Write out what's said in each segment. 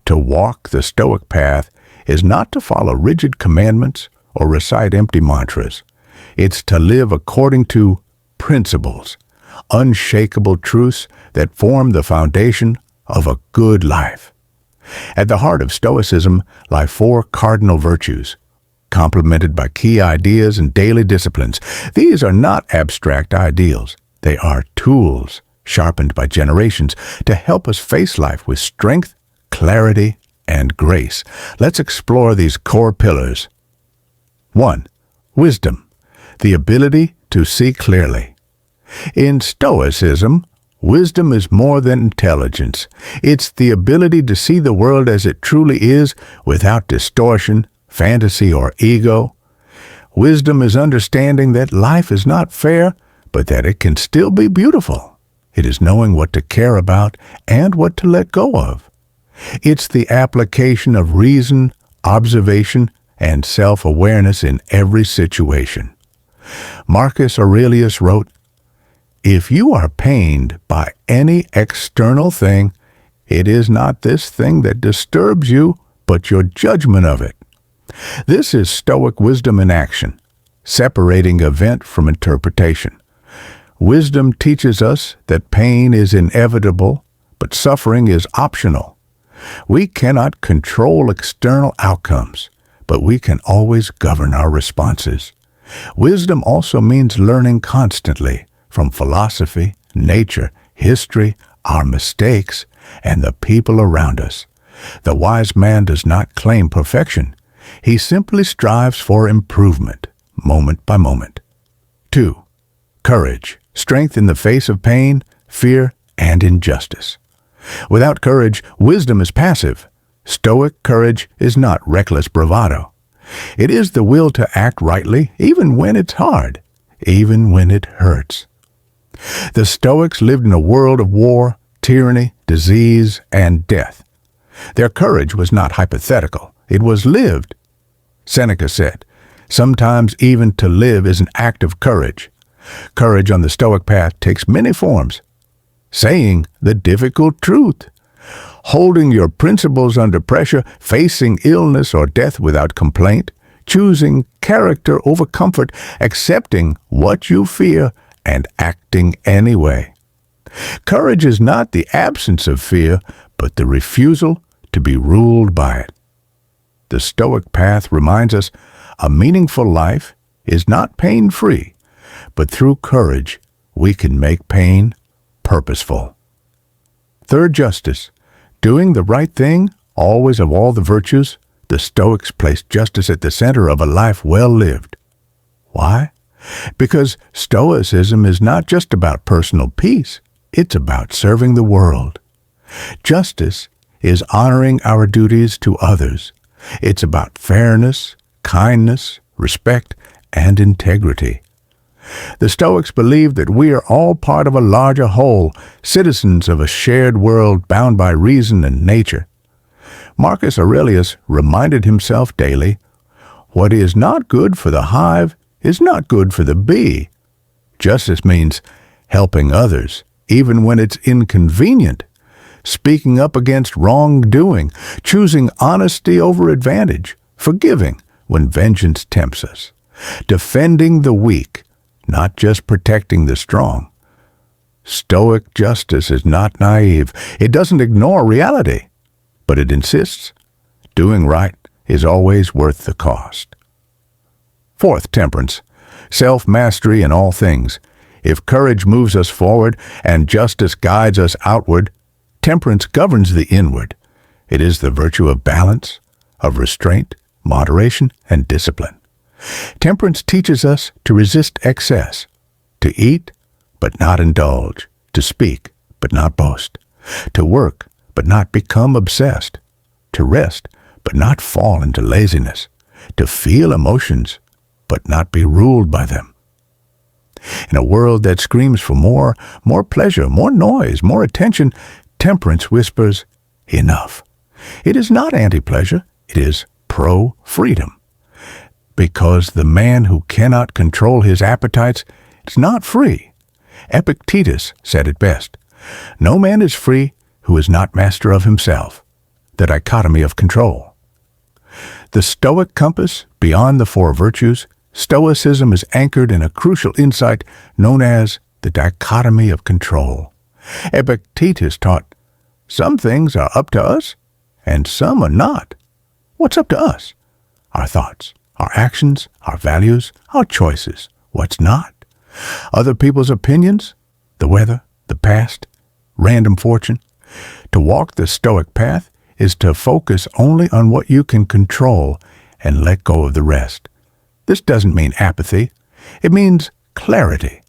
To walk the Stoic path is not to follow rigid commandments or recite empty mantras. It's to live according to principles, unshakable truths that form the foundation of a good life. At the heart of Stoicism lie four cardinal virtues, complemented by key ideas and daily disciplines. These are not abstract ideals. They are tools sharpened by generations to help us face life with strength, clarity, and grace. Let's explore these core pillars. 1. Wisdom, the ability to see clearly. In Stoicism, wisdom is more than intelligence. It's the ability to see the world as it truly is without distortion, fantasy, or ego. Wisdom is understanding that life is not fair, but that it can still be beautiful. It is knowing what to care about and what to let go of. It's the application of reason, observation, and self-awareness in every situation. Marcus Aurelius wrote, "If you are pained by any external thing, it is not this thing that disturbs you, but your judgment of it." This is Stoic wisdom in action, separating event from interpretation. Wisdom teaches us that pain is inevitable, but suffering is optional. We cannot control external outcomes, but we can always govern our responses. Wisdom also means learning constantly from philosophy, nature, history, our mistakes, and the people around us. The wise man does not claim perfection. He simply strives for improvement, moment by moment. 2. Courage, strength in the face of pain, fear, and injustice. Without courage, wisdom is passive. Stoic courage is not reckless bravado. It is the will to act rightly even when it's hard, even when it hurts. The Stoics lived in a world of war, tyranny, disease, and death. Their courage was not hypothetical. It was lived. Seneca said, "Sometimes even to live is an act of courage." Courage on the Stoic path takes many forms. Saying the difficult truth, holding your principles under pressure, facing illness or death without complaint, choosing character over comfort, accepting what you fear, and acting anyway. Courage is not the absence of fear, but the refusal to be ruled by it. The Stoic path reminds us a meaningful life is not pain-free, but through courage we can make pain purposeful. 3. Justice, doing the right thing, always of all the virtues. The Stoics placed justice at the center of a life well lived. Why? Because Stoicism is not just about personal peace, it's about serving the world. Justice is honoring our duties to others. It's about fairness, kindness, respect, and integrity. The Stoics believe that we are all part of a larger whole, citizens of a shared world bound by reason and nature. Marcus Aurelius reminded himself daily, "What is not good for the hive is not good for the bee." Justice means helping others, even when it's inconvenient, speaking up against wrongdoing, choosing honesty over advantage, forgiving when vengeance tempts us, defending the weak, not just protecting the strong. Stoic justice is not naive. It doesn't ignore reality, but it insists doing right is always worth the cost. 4. Temperance, self-mastery in all things. If courage moves us forward and justice guides us outward, temperance governs the inward. It is the virtue of balance, of restraint, moderation, and discipline. Temperance teaches us to resist excess, to eat but not indulge, to speak but not boast, to work but not become obsessed, to rest but not fall into laziness, to feel emotions but not be ruled by them. In a world that screams for more pleasure, more noise, more attention, temperance whispers, enough. It is not anti-pleasure, it is pro-freedom. Because the man who cannot control his appetites is not free. Epictetus said it best, "No man is free who is not master of himself." the dichotomy of control. The Stoic compass, beyond the four virtues, Stoicism is anchored in a crucial insight known as the dichotomy of control. Epictetus taught, some things are up to us, and some are not. What's up to us? Our thoughts, our actions, our values, our choices. What's not? Other people's opinions, the weather, the past, random fortune. To walk the Stoic path is to focus only on what you can control and let go of the rest. This doesn't mean apathy. It means clarity.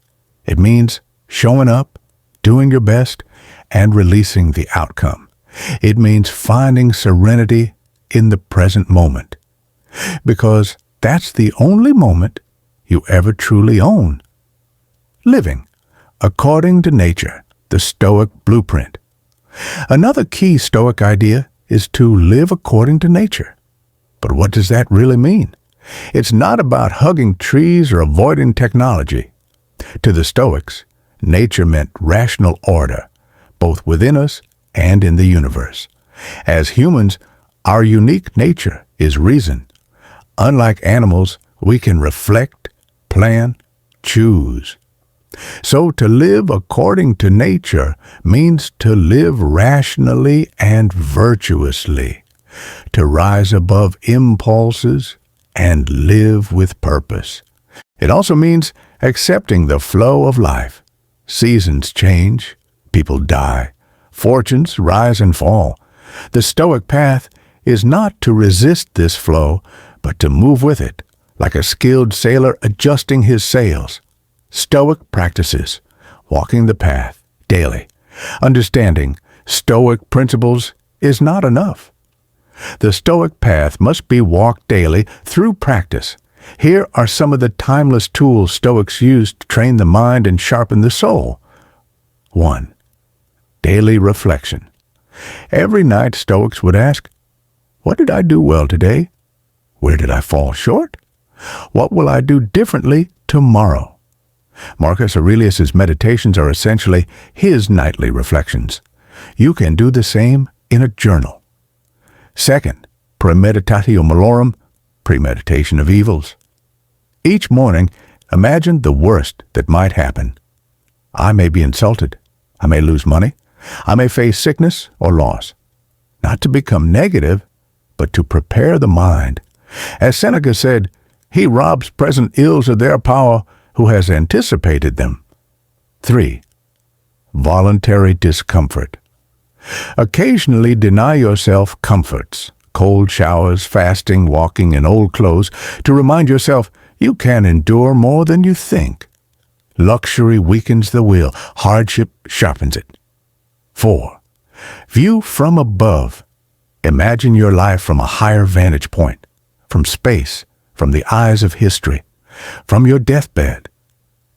It means showing up, doing your best, and releasing the outcome. It means finding serenity in the present moment. Because that's the only moment you ever truly own. Living according to nature, the Stoic blueprint. Another key Stoic idea is to live according to nature. But what does that really mean? It's not about hugging trees or avoiding technology. To the Stoics, nature meant rational order, both within us and in the universe. As humans, our unique nature is reason. Unlike animals, we can reflect, plan, choose. So to live according to nature means to live rationally and virtuously, to rise above impulses and live with purpose. It also means accepting the flow of life. Seasons change, people die, fortunes rise and fall. The Stoic path is not to resist this flow, but to move with it, like a skilled sailor adjusting his sails. Stoic practices, walking the path daily. Understanding Stoic principles is not enough. The Stoic path must be walked daily through practice. Here are some of the timeless tools Stoics used to train the mind and sharpen the soul. 1. Daily reflection. Every night Stoics would ask, what did I do well today? Where did I fall short? What will I do differently tomorrow? Marcus Aurelius's meditations are essentially his nightly reflections. You can do the same in a journal. 2nd, premeditatio malorum, premeditation of evils. Each morning, imagine the worst that might happen. I may be insulted. I may lose money. I may face sickness or loss. Not to become negative, but to prepare the mind. As Seneca said, he robs present ills of their power who has anticipated them. 3. Voluntary discomfort. Occasionally deny yourself comforts, cold showers, fasting, walking in old clothes, to remind yourself you can endure more than you think. Luxury weakens the will, hardship sharpens it. 4. View from above. Imagine your life from a higher vantage point, from space, from the eyes of history, from your deathbed.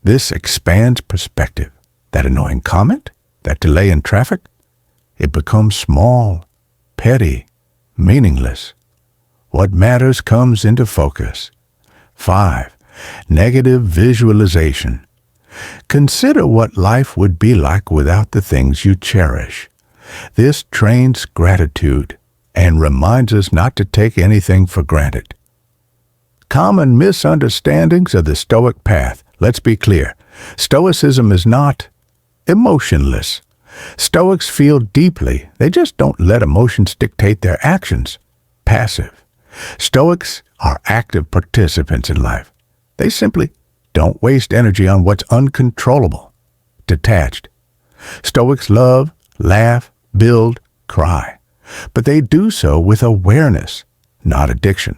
This expands perspective. That annoying comment, that delay in traffic, it becomes small, petty, meaningless. What matters comes into focus. 5. Negative visualization. Consider what life would be like without the things you cherish. This trains gratitude and reminds us not to take anything for granted. Common misunderstandings of the Stoic path. Let's be clear. Stoicism is not emotionless. Stoics feel deeply. They just don't let emotions dictate their actions. Passive. Stoics are active participants in life. They simply don't waste energy on what's uncontrollable. Detached. Stoics love, laugh, build, cry. But they do so with awareness, not addiction.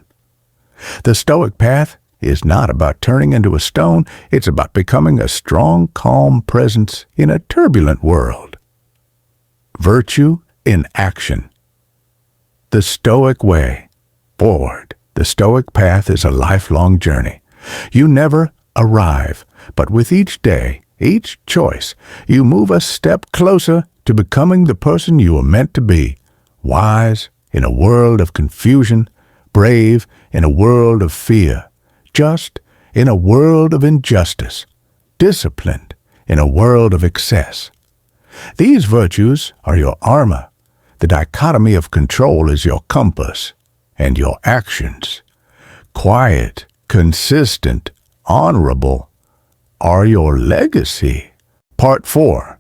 The Stoic path is not about turning into a stone. It's about becoming a strong, calm presence in a turbulent world. Virtue in action. The Stoic way. Forward. The Stoic path is a lifelong journey. You never arrive, but with each day, each choice, you move a step closer to becoming the person you were meant to be. Wise in a world of confusion, brave in a world of fear, just in a world of injustice, disciplined in a world of excess. These virtues are your armor. The dichotomy of control is your compass, and your actions, quiet, consistent, honorable, are your legacy. Part 4.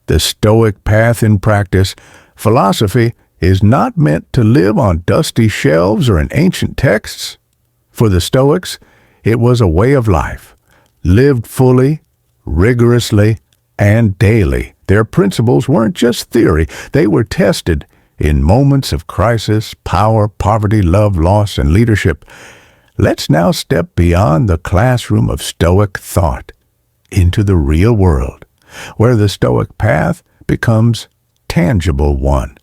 The Stoic Path in Practice. Philosophy is not meant to live on dusty shelves or in ancient texts. For the Stoics, it was a way of life, lived fully, rigorously, and daily. Their principles weren't just theory, they were tested in moments of crisis, power, poverty, love, loss, and leadership. Let's now step beyond the classroom of Stoic thought into the real world, where the Stoic path becomes tangible one.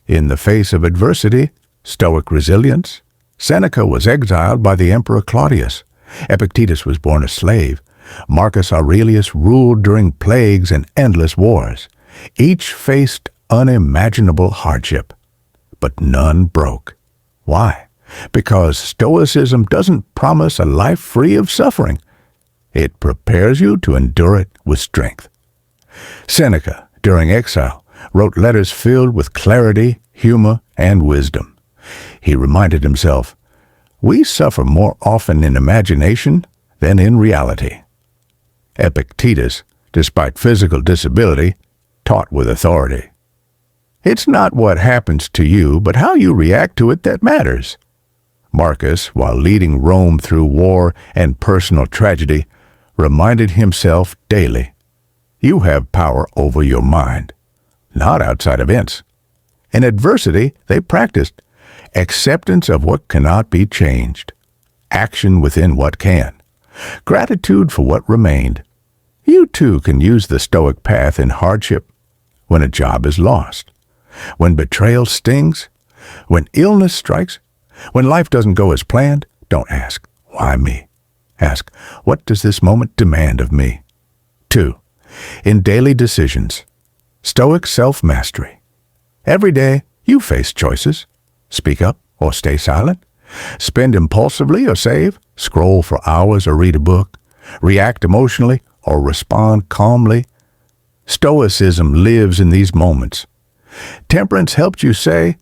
In the face of adversity, Stoic resilience. Seneca was exiled by the Emperor Claudius. Epictetus was born a slave. Marcus Aurelius ruled during plagues and endless wars. Each faced unimaginable hardship, but none broke. Why? Because Stoicism doesn't promise a life free of suffering. It prepares you to endure it with strength. Seneca, during exile, wrote letters filled with clarity, humor, and wisdom. He reminded himself, "We suffer more often in imagination than in reality." Epictetus, despite physical disability, taught with authority. It's not what happens to you, but how you react to it that matters. Marcus, while leading Rome through war and personal tragedy, reminded himself daily, you have power over your mind, not outside events. In adversity, they practiced acceptance of what cannot be changed, action within what can, gratitude for what remained. You too can use the Stoic path in hardship, when a job is lost, when betrayal stings, when illness strikes, when life doesn't go as planned. Don't ask, why me? Ask, what does this moment demand of me? 2. In daily decisions, Stoic self-mastery. Every day, you face choices. Speak up or stay silent. Spend impulsively or save. Scroll for hours or read a book. React emotionally or respond calmly. Stoicism lives in these moments. Temperance helps you say,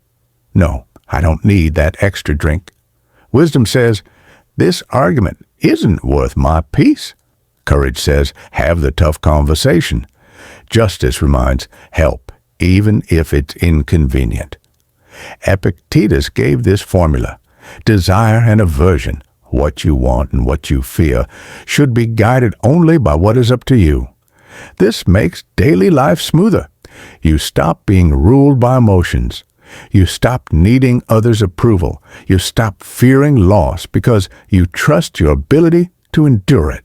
no, I don't need that extra drink. Wisdom says, this argument isn't worth my peace. Courage says, have the tough conversation. Justice reminds, help, even if it's inconvenient. Epictetus gave this formula. Desire and aversion, what you want and what you fear, should be guided only by what is up to you. This makes daily life smoother. You stop being ruled by emotions. You stop needing others' approval. You stop fearing loss because you trust your ability to endure it.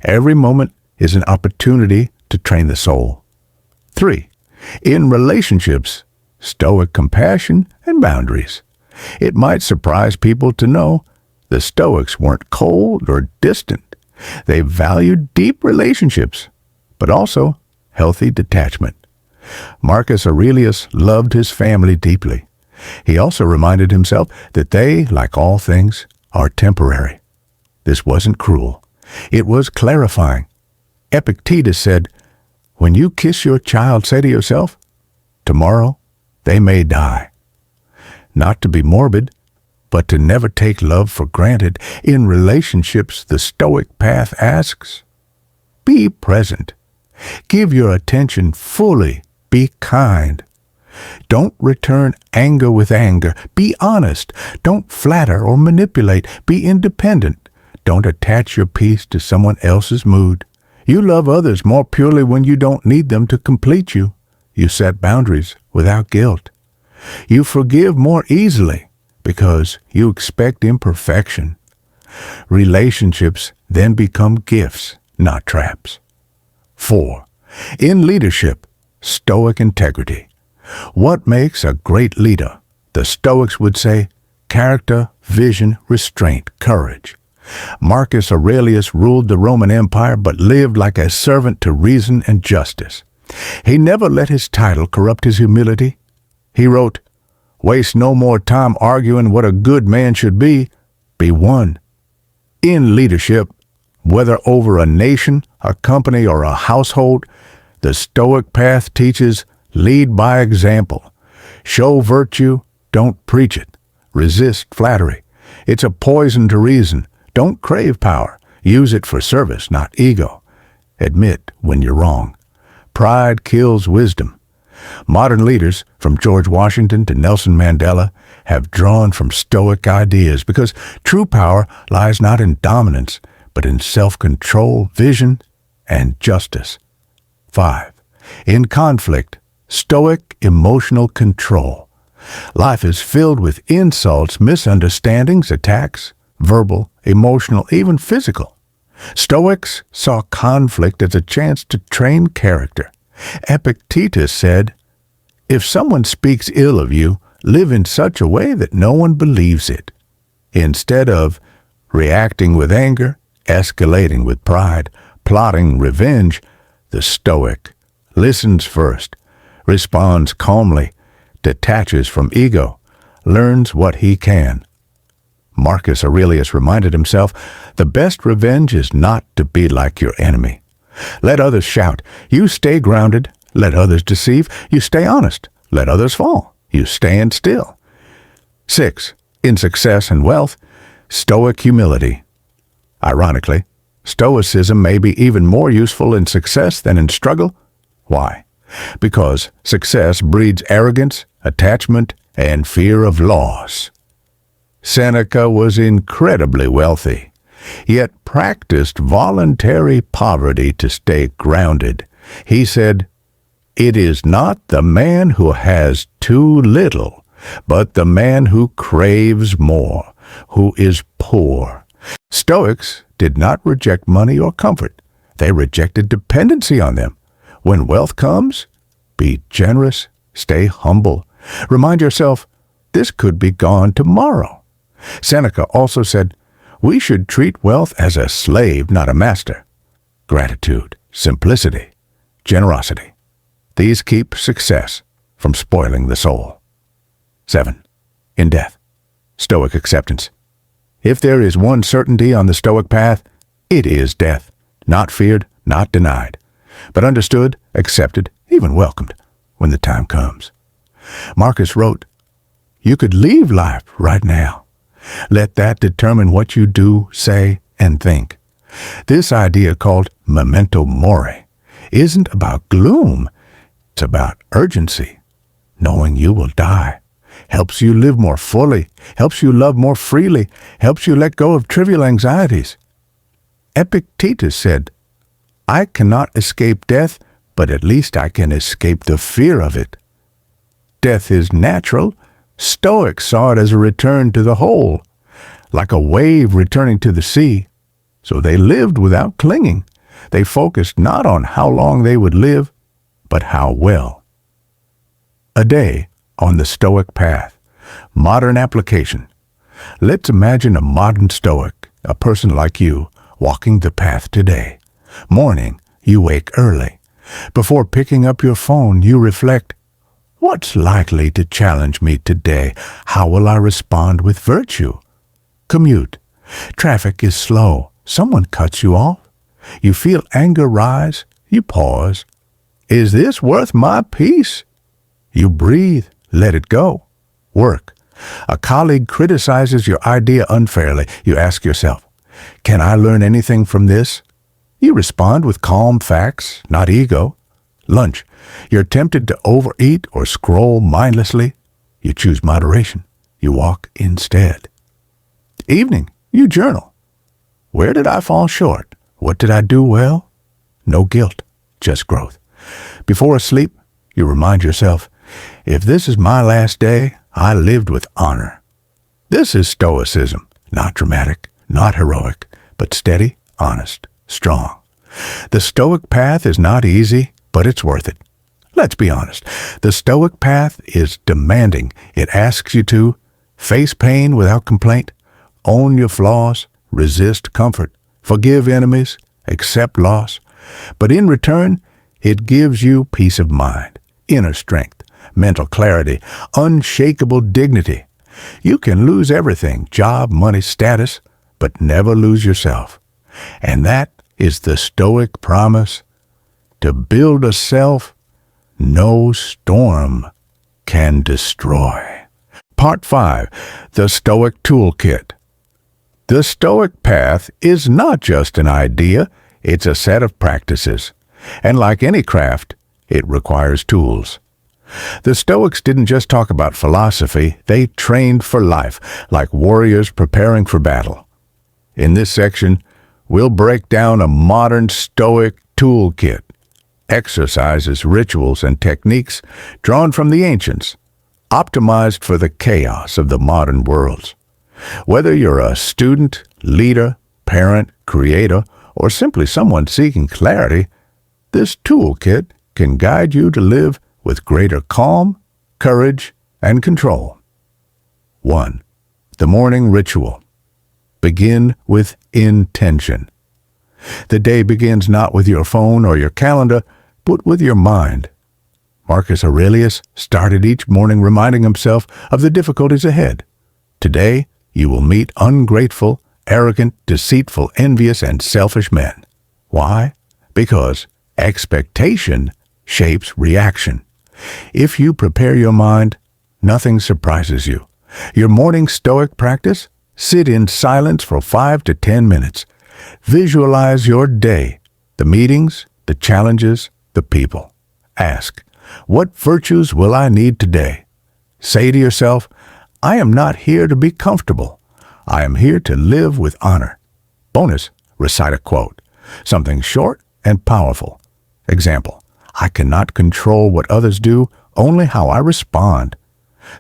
Every moment is an opportunity to train the soul. 3. In relationships, Stoic compassion and boundaries. It might surprise people to know the Stoics weren't cold or distant. They valued deep relationships, but also healthy detachment. Marcus Aurelius loved his family deeply. He also reminded himself that they, like all things, are temporary. This wasn't cruel. It was clarifying. Epictetus said, when you kiss your child, say to yourself, tomorrow they may die. Not to be morbid, but to never take love for granted. In relationships, the Stoic path asks, be present. Give your attention fully. Be kind. Don't return anger with anger. Be honest. Don't flatter or manipulate. Be independent. Don't attach your peace to someone else's mood. You love others more purely when you don't need them to complete you. You set boundaries without guilt. You forgive more easily because you expect imperfection. Relationships then become gifts, not traps. 4. In leadership, Stoic integrity. What makes a great leader? The Stoics would say, character, vision, restraint, courage. Marcus Aurelius ruled the Roman Empire but lived like a servant to reason and justice. He never let his title corrupt his humility. He wrote, waste no more time arguing what a good man should be one. In leadership, whether over a nation, a company, or a household, the Stoic path teaches lead by example. Show virtue, don't preach it. Resist flattery. It's a poison to reason. Don't crave power. Use it for service, not ego. Admit when you're wrong. Pride kills wisdom. Modern leaders, from George Washington to Nelson Mandela, have drawn from Stoic ideas because true power lies not in dominance, but in self-control, vision, and justice. 5. In conflict, Stoic emotional control. Life is filled with insults, misunderstandings, attacks, verbal, emotional, even physical. Stoics saw conflict as a chance to train character. Epictetus said, "If someone speaks ill of you, live in such a way that no one believes it." Instead of reacting with anger, escalating with pride, plotting revenge, the Stoic listens first, responds calmly, detaches from ego, learns what he can. Marcus Aurelius reminded himself, the best revenge is not to be like your enemy. Let others shout. You stay grounded. Let others deceive. You stay honest. Let others fall. You stand still. 6. In success and wealth, Stoic humility. Ironically, Stoicism may be even more useful in success than in struggle. Why? Because success breeds arrogance, attachment, and fear of loss. Seneca was incredibly wealthy, yet practiced voluntary poverty to stay grounded. He said, "It is not the man who has too little, but the man who craves more, who is poor." Stoics did not reject money or comfort. They rejected dependency on them. When wealth comes, be generous, stay humble. Remind yourself, this could be gone tomorrow. Seneca also said, we should treat wealth as a slave, not a master. Gratitude, simplicity, generosity. These keep success from spoiling the soul. 7. In death, Stoic acceptance. If there is one certainty on the Stoic path, it is death, not feared, not denied, but understood, accepted, even welcomed when the time comes. Marcus wrote, "You could leave life right now. Let that determine what you do, say, and think." This idea, called memento mori, isn't about gloom. It's about urgency. Knowing you will die helps you live more fully, helps you love more freely, helps you let go of trivial anxieties. Epictetus said, "I cannot escape death, but at least I can escape the fear of it." Death is natural. Stoics saw it as a return to the whole, like a wave returning to the sea. So they lived without clinging. They focused not on how long they would live, but how well. A day on the Stoic path. Modern application. Let's imagine a modern Stoic, a person like you, walking the path today. Morning, you wake early. Before picking up your phone, you reflect, what's likely to challenge me today? How will I respond with virtue? Commute. Traffic is slow. Someone cuts you off. You feel anger rise. You pause. Is this worth my peace? You breathe. Let it go. Work. A colleague criticizes your idea unfairly. You ask yourself, can I learn anything from this? You respond with calm facts, not ego. Lunch. You're tempted to overeat or scroll mindlessly. You choose moderation. You walk instead. Evening. You journal. Where did I fall short? What did I do well? No guilt, just growth. Before sleep, you remind yourself, if this is my last day, I lived with honor. This is Stoicism, not dramatic, not heroic, but steady, honest, strong. The Stoic path is not easy, but it's worth it. Let's be honest. The Stoic path is demanding. It asks you to face pain without complaint, own your flaws, resist comfort, forgive enemies, accept loss. But in return, it gives you peace of mind, inner strength, mental clarity, unshakable dignity. You can lose everything, job, money, status, but never lose yourself. And that is the Stoic promise. To build a self, no storm can destroy. Part 5. The Stoic Toolkit. The Stoic path is not just an idea, it's a set of practices. And like any craft, it requires tools. The Stoics didn't just talk about philosophy, they trained for life, like warriors preparing for battle. In this section, we'll break down a modern Stoic toolkit, exercises, rituals, and techniques drawn from the ancients, optimized for the chaos of the modern world. Whether you're a student, leader, parent, creator, or simply someone seeking clarity, this toolkit can guide you to live with greater calm, courage, and control. 1. The morning ritual. Begin with intention. The day begins not with your phone or your calendar, but with your mind. Marcus Aurelius started each morning reminding himself of the difficulties ahead. Today, you will meet ungrateful, arrogant, deceitful, envious, and selfish men. Why? Because expectation shapes reaction. If you prepare your mind, nothing surprises you. Your morning Stoic practice: sit in silence for 5 to 10 minutes. Visualize your day, the meetings, the challenges, the people. Ask, what virtues will I need today? Say to yourself, I am not here to be comfortable. I am here to live with honor. Bonus, recite a quote, something short and powerful. Example, I cannot control what others do, only how I respond.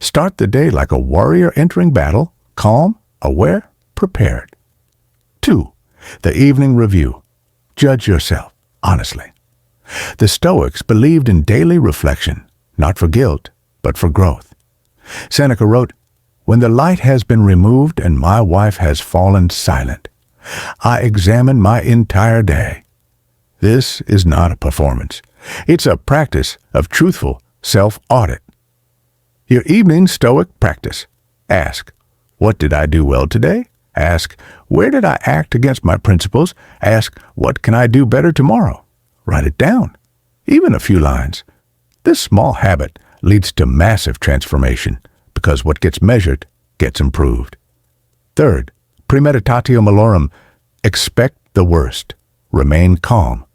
Start the day like a warrior entering battle, calm, aware, prepared. 2. The evening review. Judge yourself honestly. The Stoics believed in daily reflection, not for guilt, but for growth. Seneca wrote, when the light has been removed and my wife has fallen silent, I examine my entire day. This is not a performance. It's a practice of truthful self-audit. Your evening Stoic practice. Ask, what did I do well today? Ask, where did I act against my principles? Ask, what can I do better tomorrow? Write it down, even a few lines. This small habit leads to massive transformation because what gets measured gets improved. 3rd, premeditatio malorum. Expect the worst. Remain calm.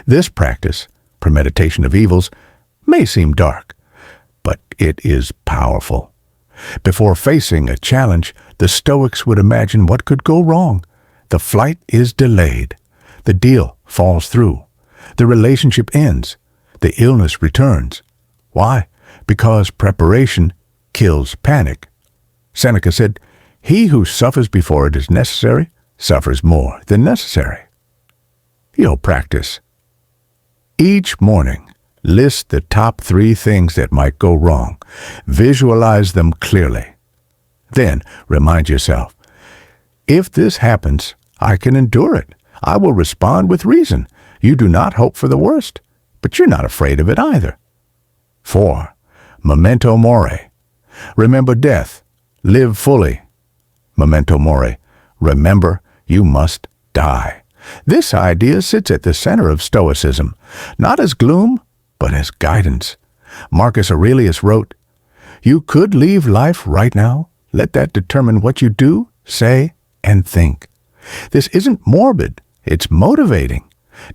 This practice, premeditation of evils, may seem dark, but it is powerful. Before facing a challenge, the Stoics would imagine what could go wrong. The flight is delayed. The deal falls through. The relationship ends. The illness returns. Why? Because preparation kills panic. Seneca said, he who suffers before it is necessary suffers more than necessary. Your practice. Each morning, list the top 3 things that might go wrong. Visualize them clearly. Then remind yourself, if this happens, I can endure it. I will respond with reason. You do not hope for the worst, but you're not afraid of it either. 4. Memento mori. Remember death. Live fully. Memento mori. Remember you must die. This idea sits at the center of Stoicism, not as gloom, but as guidance. Marcus Aurelius wrote, you could leave life right now. Let that determine what you do, say, and think. This isn't morbid, it's motivating.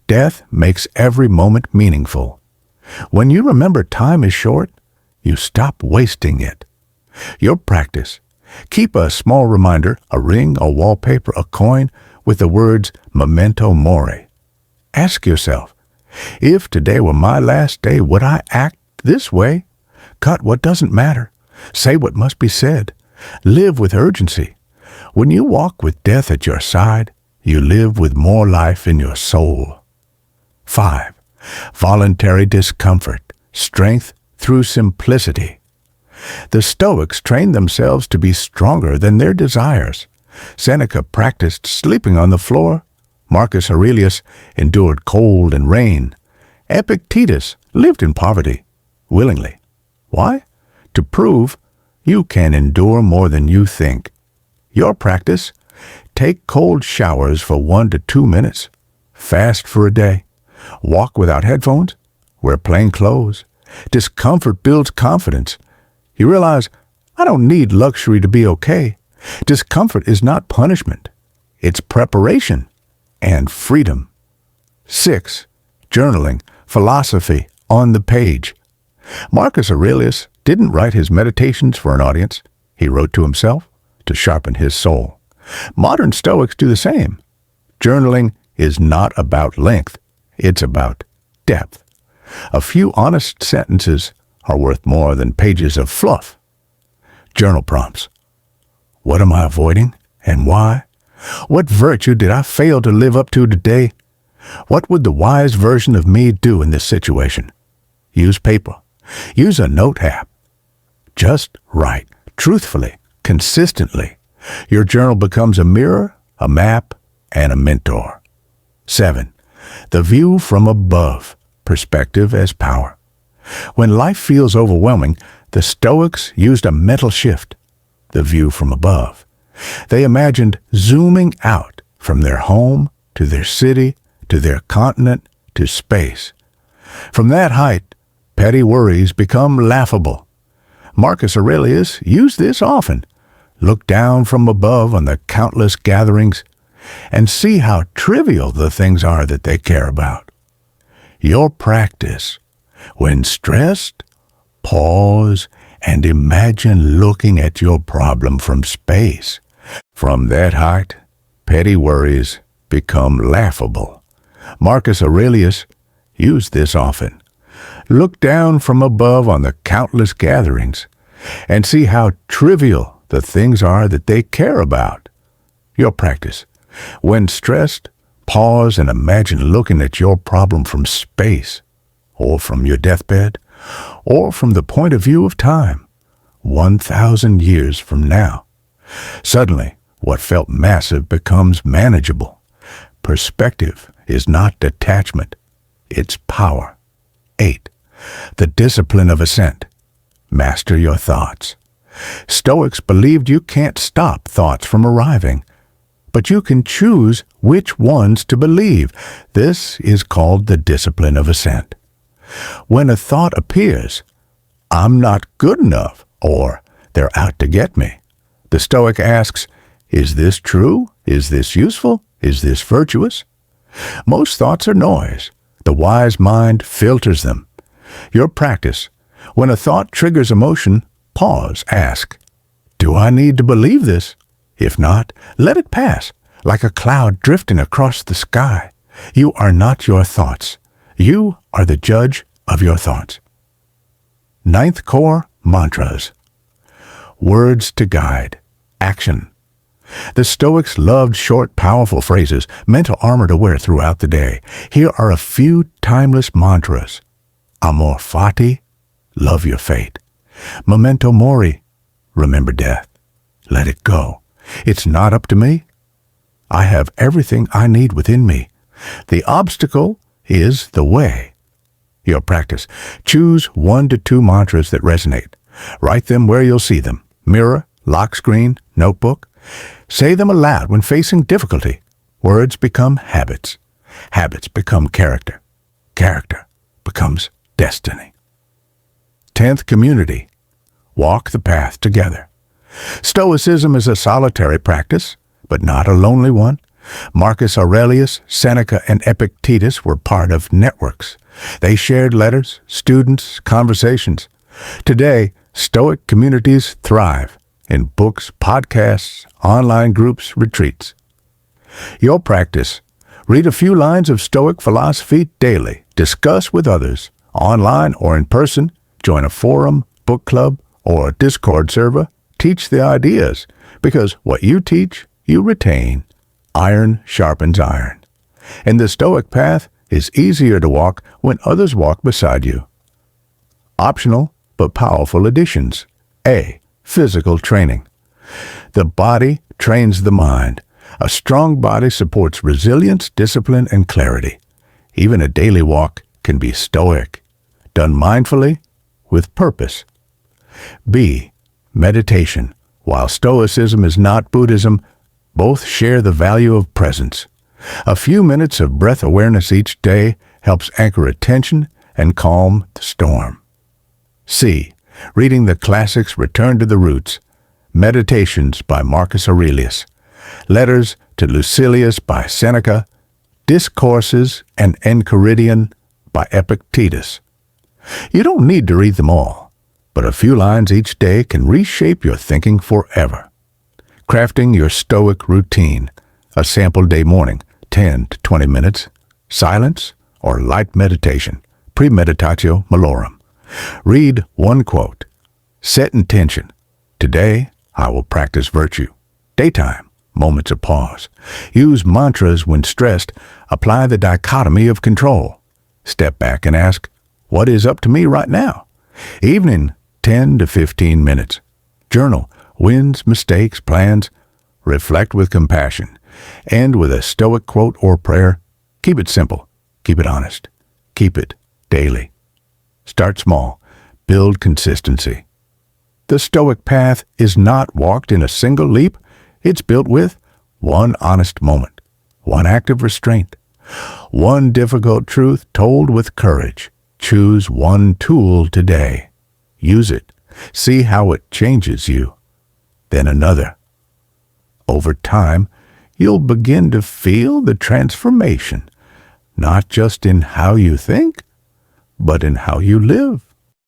Death makes every moment meaningful. When you remember time is short, you stop wasting it. Your practice. Keep a small reminder, a ring, a wallpaper, a coin, with the words memento mori. Ask yourself, if today were my last day, would I act this way? Cut what doesn't matter. Say what must be said. Live with urgency. When you walk with death at your side, you live with more life in your soul. 5. Voluntary discomfort. Strength through simplicity. The Stoics trained themselves to be stronger than their desires. Seneca practiced sleeping on the floor. Marcus Aurelius endured cold and rain. Epictetus lived in poverty, willingly. Why? To prove you can endure more than you think. Your practice? Take cold showers for 1 to 2 minutes. Fast for a day. Walk without headphones. Wear plain clothes. Discomfort builds confidence. You realize, I don't need luxury to be okay. Discomfort is not punishment. It's preparation and freedom. 6. Journaling, philosophy on the page. Marcus Aurelius didn't write his meditations for an audience. He wrote to himself to sharpen his soul. Modern Stoics do the same. Journaling is not about length. It's about depth. A few honest sentences are worth more than pages of fluff. Journal prompts. What am I avoiding and why? What virtue did I fail to live up to today? What would the wise version of me do in this situation? Use paper. Use a note app. Just write, truthfully, consistently. Your journal becomes a mirror, a map, and a mentor. 7. The view from above. Perspective as power. When life feels overwhelming, the Stoics used a mental shift, the view from above. They imagined zooming out from their home to their city to their continent to space. From that height, petty worries become laughable. Marcus Aurelius used this often. Look down from above on the countless gatherings and see how trivial the things are that they care about. Your practice. When stressed, pause and imagine looking at your problem from space. From that height, petty worries become laughable. Marcus Aurelius used this often. Look down from above on the countless gatherings and see how trivial the things are that they care about. Your practice. When stressed, pause and imagine looking at your problem from space, or from your deathbed, or from the point of view of time, 1,000 years from now. Suddenly, what felt massive becomes manageable. Perspective is not detachment, it's power. 8. The discipline of assent. Master your thoughts. Stoics believed you can't stop thoughts from arriving, but you can choose which ones to believe. This is called the discipline of assent. When a thought appears, I'm not good enough, or they're out to get me, the Stoic asks, is this true? Is this useful? Is this virtuous? Most thoughts are noise. The wise mind filters them. Your practice. When a thought triggers emotion, pause, ask, do I need to believe this? If not, let it pass, like a cloud drifting across the sky. You are not your thoughts. You are the judge of your thoughts. 9th core, mantras. Words to guide. Action. The Stoics loved short, powerful phrases, mental armor to wear throughout the day. Here are a few timeless mantras. Amor fati, love your fate. Memento mori, remember death. Let it go. It's not up to me. I have everything I need within me. The obstacle is the way. Your practice. Choose 1 to 2 mantras that resonate. Write them where you'll see them. Mirror, lock screen, notebook. Say them aloud when facing difficulty. Words become habits. Habits become character. Character becomes destiny. 10th community. Walk the path together. Stoicism is a solitary practice, but not a lonely one. Marcus Aurelius, Seneca, and Epictetus were part of networks. They shared letters, students, conversations. Today, Stoic communities thrive in books, podcasts, online groups, retreats. Your practice. Read a few lines of Stoic philosophy daily. Discuss with others, online or in person. Join a forum, book club, or a Discord server. Teach the ideas, because what you teach, you retain. Iron sharpens iron. And the Stoic path is easier to walk when others walk beside you. Optional but powerful additions. A. Physical training. The body trains the mind. A strong body supports resilience, discipline, and clarity. Even a daily walk can be stoic, done mindfully, with purpose. B. Meditation. While Stoicism is not Buddhism, both share the value of presence. A few minutes of breath awareness each day helps anchor attention and calm the storm. C. Reading the classics, return to the roots. Meditations by Marcus Aurelius. Letters to Lucilius by Seneca. Discourses and Enchiridion by Epictetus. You don't need to read them all, but a few lines each day can reshape your thinking forever. Crafting your Stoic routine. A sample day morning, 10 to 20 minutes. Silence or light meditation. Premeditatio malorum. Read one quote. Set intention. Today, I will practice virtue. Daytime, moments of pause. Use mantras when stressed. Apply the dichotomy of control. Step back and ask, what is up to me right now? Evening, 10 to 15 minutes. Journal wins, mistakes, plans. Reflect with compassion. End with a Stoic quote or prayer. Keep it simple. Keep it honest. Keep it daily. Start small. Build consistency. The Stoic path is not walked in a single leap. It's built with one honest moment, one act of restraint, one difficult truth told with courage. Choose one tool today. Use it. See how it changes you. Then another. Over time, you'll begin to feel the transformation, not just in how you think, but in how you live.